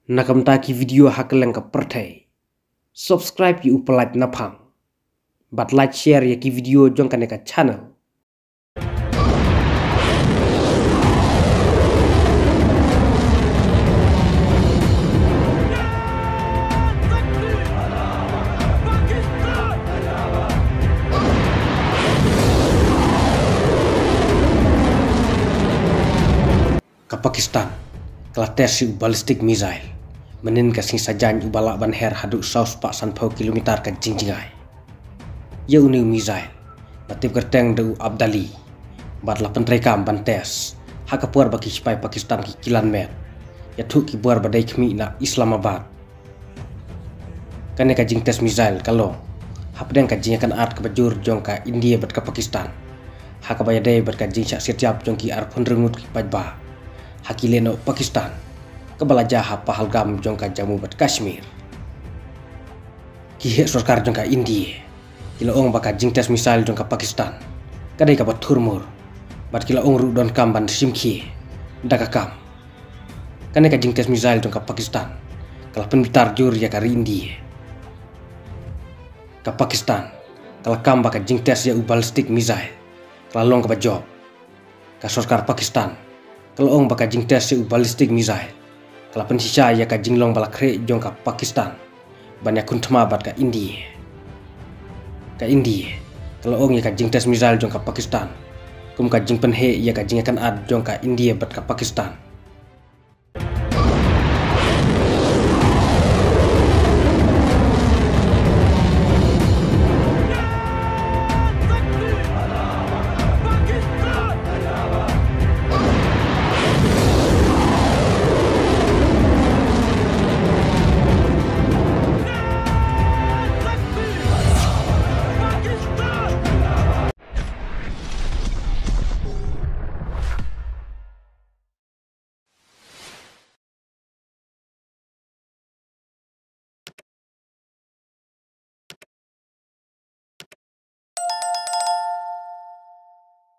Nakam taki video hakeleng ka pertai. Subscribe ki upalike napang. But like share ya ki video jong kaneka channel. Ka Pakistan kala tes ballistic missile menin ka sing sajan ubala ban her hadu saus pak san pau kilometer ka jingjingai ya uni missile batip kerteng de abdali bat la pentrekam ban tes haka puar baki spai Pakistan ki kilan met ya thu ki buar badai khmi na Islamabad kane ka jing tes missile kalo hapdeng ka jing kan art ka bajur jong ka India bat ka Pakistan haka bayade bat ka jing syak setiap jong ki ar phun rengut ki pajba Hakileno Pakistan kebalajaha Pahalgam jongka Jammu bat Kashmir kihe sarkar jongka India kila ong baka jingtes misal jongka Pakistan kadai ka bat thurmur bat kila ong ru don kam ban simki daga kam kane ka jingtes misal jongka Pakistan kala penbitar jur ya ka India ka Pakistan kala kam baka jingtes ya ballistic missile kala long ka job ka sarkar Pakistan kalau ong baka jing tes ballistic missile kala pensisa ya ka jinglong balakre jong ka Pakistan banyak kuntma bat ka India kalau ong ya ka jing tes missile jong ka Pakistan kum ka jing penhe ya ka jing kan ad jong ka India bat ka Pakistan